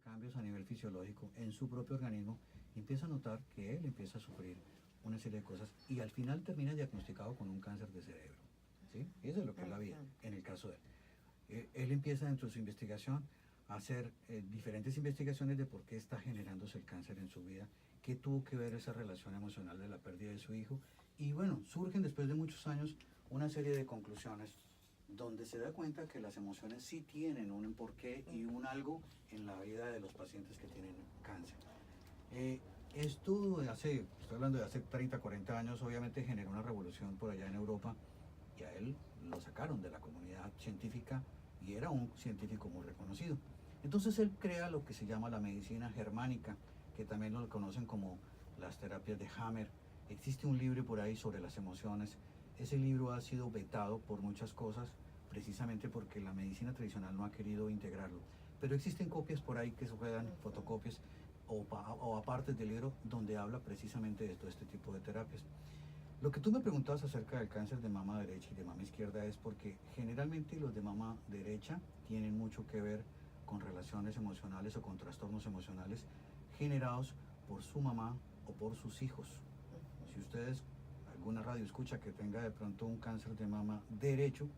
cambios a nivel fisiológico en su propio organismo y empieza a notar que él empieza a sufrir una serie de cosas y al final termina diagnosticado con un cáncer de cerebro. ¿Sí? Eso es lo que es la vida en el caso de él. Él empieza dentro de su investigación a hacer diferentes investigaciones de por qué está generándose el cáncer en su vida, qué tuvo que ver esa relación emocional de la pérdida de su hijo. Y bueno, surgen después de muchos años una serie de conclusiones donde se da cuenta que las emociones sí tienen un porqué y un algo en la vida de los pacientes que tienen cáncer. Esto estoy hablando de hace 30, 40 años, obviamente generó una revolución por allá en Europa y a él lo sacaron de la comunidad científica y era un científico muy reconocido. Entonces él crea lo que se llama la medicina germánica, que también lo conocen como las terapias de Hammer. Existe un libro por ahí sobre las emociones. Ese libro ha sido vetado por muchas cosas, precisamente porque la medicina tradicional no ha querido integrarlo. Pero existen copias por ahí que se puedan, fotocopias o apartes del libro donde habla precisamente de todo este tipo de terapias. Lo que tú me preguntabas acerca del cáncer de mama derecha y de mama izquierda es porque generalmente los de mama derecha tienen mucho que ver con relaciones emocionales o con trastornos emocionales generados por su mamá o por sus hijos. Si ustedes, alguna radio escucha que tenga de pronto un cáncer de mama derecho,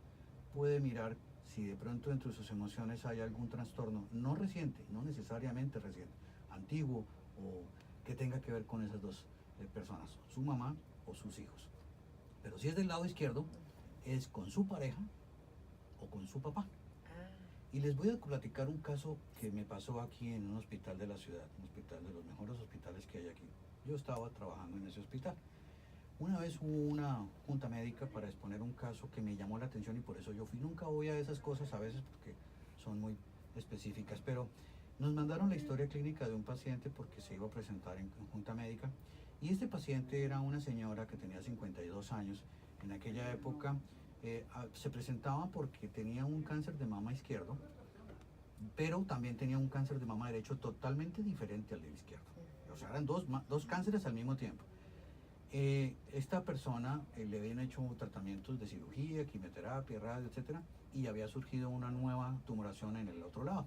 puede mirar si de pronto entre sus emociones hay algún trastorno, no reciente, no necesariamente reciente, antiguo o que tenga que ver con esas dos personas, su mamá o sus hijos. Pero si es del lado izquierdo, es con su pareja o con su papá. Y les voy a platicar un caso que me pasó aquí en un hospital de la ciudad, un hospital de los mejores hospitales que hay aquí. Yo estaba trabajando en ese hospital. Una vez hubo una junta médica para exponer un caso que me llamó la atención y por eso yo fui. Nunca voy a esas cosas a veces porque son muy específicas, pero nos mandaron la historia clínica de un paciente porque se iba a presentar en junta médica. Y este paciente era una señora que tenía 52 años. En aquella época se presentaba porque tenía un cáncer de mama izquierdo, pero también tenía un cáncer de mama derecho totalmente diferente al del izquierdo. O sea, eran dos cánceres al mismo tiempo. Esta persona le habían hecho tratamientos de cirugía, quimioterapia, radio, etcétera, y había surgido una nueva tumoración en el otro lado.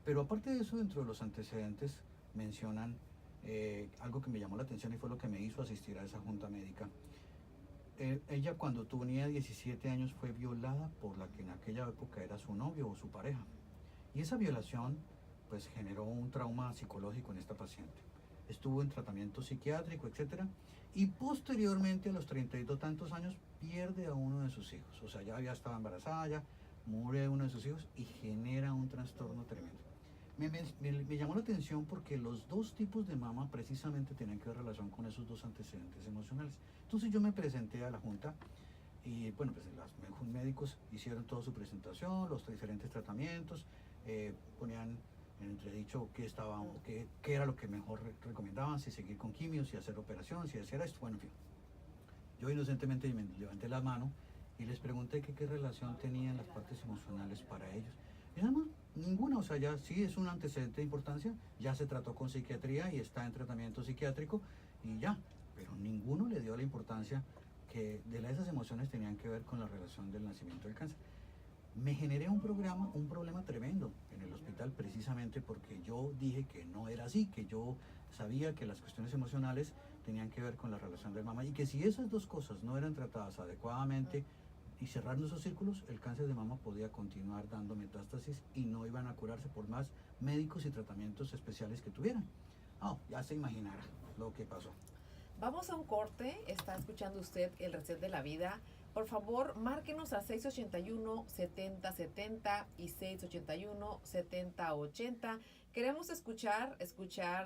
Pero aparte de eso, dentro de los antecedentes mencionan algo que me llamó la atención y fue lo que me hizo asistir a esa junta médica. Ella cuando tenía 17 años fue violada por la que en aquella época era su novio o su pareja. Y esa violación pues generó un trauma psicológico en esta paciente. Estuvo en tratamiento psiquiátrico, etcétera, y posteriormente a los 32 tantos años pierde a uno de sus hijos. O sea, ya había estado embarazada, ya muere uno de sus hijos y genera un trastorno tremendo. Me llamó la atención porque los dos tipos de mama precisamente tenían que ver relación con esos dos antecedentes emocionales. Entonces yo me presenté a la junta y bueno, pues los médicos hicieron toda su presentación, los diferentes tratamientos, ponían en entredicho qué era lo que mejor recomendaban, si seguir con quimio, si hacer operación, si hacer esto, bueno, en fin. Yo inocentemente me levanté la mano y les pregunté qué relación tenían las partes emocionales para ellos. Y nada más, ninguna, o sea, ya sí es un antecedente de importancia, ya se trató con psiquiatría y está en tratamiento psiquiátrico y ya, pero ninguno le dio la importancia que esas emociones tenían que ver con la relación del nacimiento del cáncer. Me generé un problema tremendo en el hospital precisamente porque yo dije que no era así, que yo sabía que las cuestiones emocionales tenían que ver con la relación del mama y que si esas dos cosas no eran tratadas adecuadamente y cerrando esos círculos, el cáncer de mama podía continuar dando metástasis y no iban a curarse por más médicos y tratamientos especiales que tuvieran. Ya se imaginará lo que pasó. Vamos a un corte. Está escuchando usted el Reset de la Vida. Por favor, márquenos a 681-7070 y 681-7080. Queremos escuchar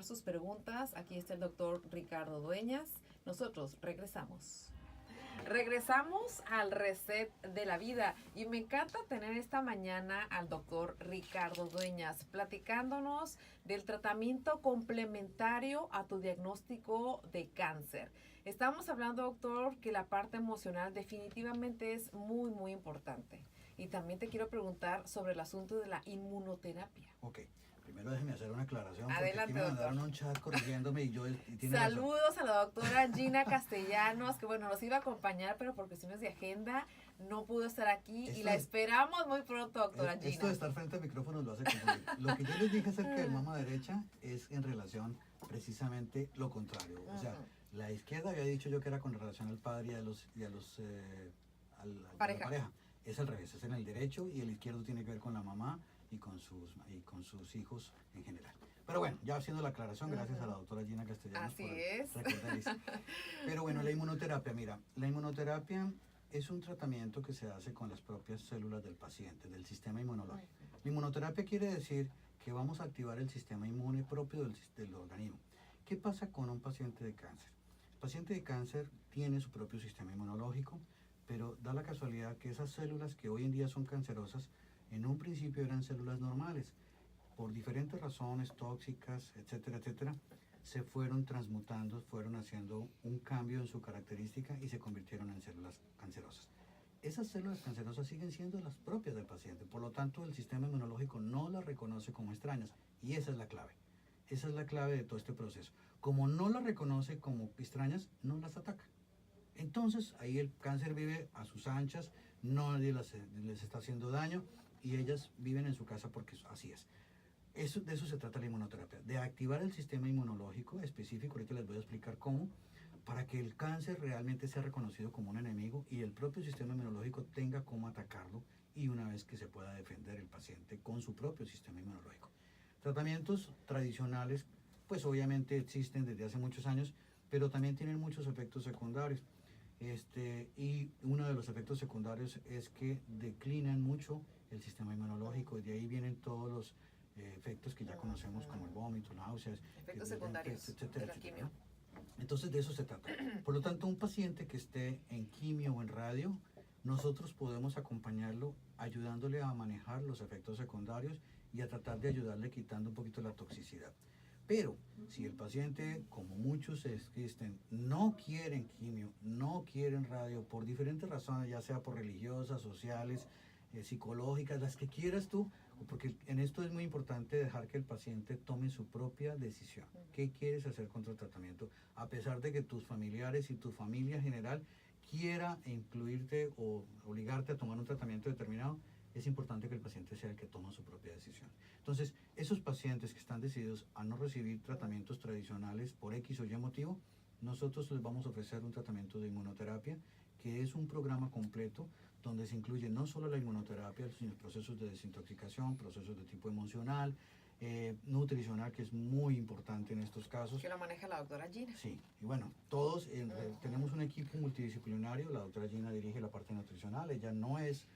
sus preguntas. Aquí está el doctor Ricardo Dueñas. Nosotros regresamos. Regresamos al Reset de la Vida y me encanta tener esta mañana al doctor Ricardo Dueñas platicándonos del tratamiento complementario a tu diagnóstico de cáncer. Estamos hablando, doctor, que la parte emocional definitivamente es muy, muy importante. Y también te quiero preguntar sobre el asunto de la inmunoterapia. Ok, primero déjeme hacer una aclaración, porque Adelante, aquí me mandaron doctor. un chat corrigiéndome y tiene razón. Saludos a la doctora Gina Castellanos, que bueno, nos iba a acompañar, pero por cuestiones de agenda no pudo estar aquí y la esperamos muy pronto, doctora Gina. Esto de estar frente al micrófono lo hace confundir. Lo que yo les dije acerca del mama derecha es en relación precisamente lo contrario. O sea, la izquierda había dicho yo que era con relación al padre y a a la pareja. Es al revés, es en el derecho, y el izquierdo tiene que ver con la mamá y con sus hijos en general. Pero bueno, ya haciendo la aclaración, gracias a la doctora Gina Castellanos Así por es. recordar eso. Pero bueno, la inmunoterapia, mira, la inmunoterapia es un tratamiento que se hace con las propias células del paciente, del sistema inmunológico. La inmunoterapia quiere decir que vamos a activar el sistema inmune propio del organismo. ¿Qué pasa con un paciente de cáncer? El paciente de cáncer tiene su propio sistema inmunológico, pero da la casualidad que esas células que hoy en día son cancerosas, en un principio eran células normales. Por diferentes razones tóxicas, etcétera, etcétera, se fueron transmutando, fueron haciendo un cambio en su característica y se convirtieron en células cancerosas. Esas células cancerosas siguen siendo las propias del paciente, por lo tanto el sistema inmunológico no las reconoce como extrañas, y esa es la clave. Esa es la clave de todo este proceso. Como no las reconoce como extrañas, no las ataca. Entonces ahí el cáncer vive a sus anchas, nadie les está haciendo daño y ellas viven en su casa porque así es. De eso se trata la inmunoterapia, de activar el sistema inmunológico específico, ahorita les voy a explicar cómo, para que el cáncer realmente sea reconocido como un enemigo y el propio sistema inmunológico tenga cómo atacarlo, y una vez que se pueda defender el paciente con su propio sistema inmunológico. Tratamientos tradicionales, pues obviamente existen desde hace muchos años, pero también tienen muchos efectos secundarios. Y uno de los efectos secundarios es que declinan mucho el sistema inmunológico, y de ahí vienen todos los efectos que ya conocemos, como el vómito, náuseas, efectos secundarios, etcétera, etcétera. Entonces de eso se trata. Por lo tanto, un paciente que esté en quimio o en radio, nosotros podemos acompañarlo ayudándole a manejar los efectos secundarios y a tratar de ayudarle quitando un poquito la toxicidad. Pero si el paciente, como muchos existen, no quieren quimio, no quieren radio, por diferentes razones, ya sea por religiosas, sociales, psicológicas, las que quieras tú, porque en esto es muy importante dejar que el paciente tome su propia decisión. ¿Qué quieres hacer con tu tratamiento? A pesar de que tus familiares y tu familia en general quiera incluirte o obligarte a tomar un tratamiento determinado, es importante que el paciente sea el que toma su propia decisión. Entonces, esos pacientes que están decididos a no recibir tratamientos tradicionales por X o Y motivo, nosotros les vamos a ofrecer un tratamiento de inmunoterapia, que es un programa completo donde se incluye no solo la inmunoterapia, sino procesos de desintoxicación, procesos de tipo emocional, nutricional, que es muy importante en estos casos. Que lo maneja la doctora Gina. Sí, y bueno, todos tenemos un equipo multidisciplinario. La doctora Gina dirige la parte nutricional. Ella no es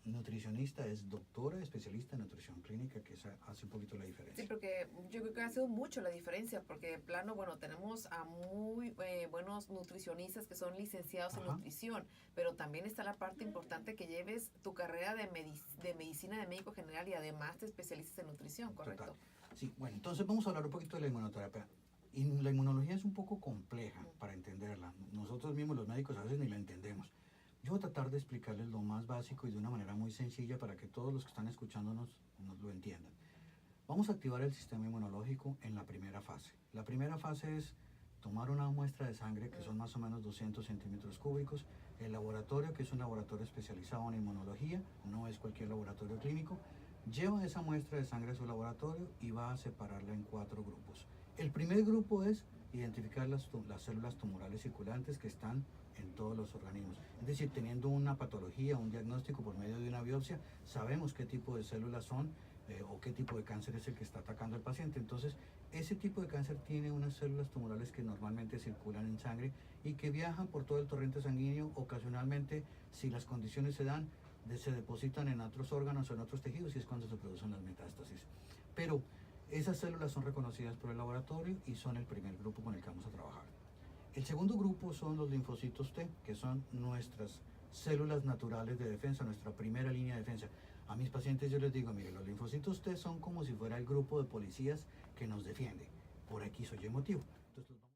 nutricionista, es doctora especialista en nutrición clínica, que hace un poquito la diferencia. Sí, porque yo creo que ha sido mucho la diferencia, porque de plano, bueno, tenemos a muy buenos nutricionistas que son licenciados en nutrición, pero también está la parte importante que lleves tu carrera de medicina de médico general y además te especialices en nutrición, ¿correcto? Total. Sí, bueno, entonces vamos a hablar un poquito de la inmunoterapia. Y la inmunología es un poco compleja para entenderla. Nosotros mismos los médicos a veces ni la entendemos. Yo voy a tratar de explicarles lo más básico y de una manera muy sencilla para que todos los que están escuchándonos nos lo entiendan. Vamos a activar el sistema inmunológico en la primera fase. La primera fase es tomar una muestra de sangre, que son más o menos 200 centímetros cúbicos. El laboratorio, que es un laboratorio especializado en inmunología, no es cualquier laboratorio clínico, lleva esa muestra de sangre a su laboratorio y va a separarla en 4 grupos. El primer grupo es identificar las células tumorales circulantes que están en todos los organismos. Es decir, teniendo una patología, un diagnóstico por medio de una biopsia, sabemos qué tipo de células son o qué tipo de cáncer es el que está atacando al paciente. Entonces, ese tipo de cáncer tiene unas células tumorales que normalmente circulan en sangre y que viajan por todo el torrente sanguíneo. Ocasionalmente, si las condiciones se dan, se depositan en otros órganos o en otros tejidos, y es cuando se producen las metástasis. Pero esas células son reconocidas por el laboratorio y son el primer grupo con el que vamos a trabajar. El segundo grupo son los linfocitos T, que son nuestras células naturales de defensa, nuestra primera línea de defensa. A mis pacientes yo les digo, mire, los linfocitos T son como si fuera el grupo de policías que nos defiende por X o Y motivo.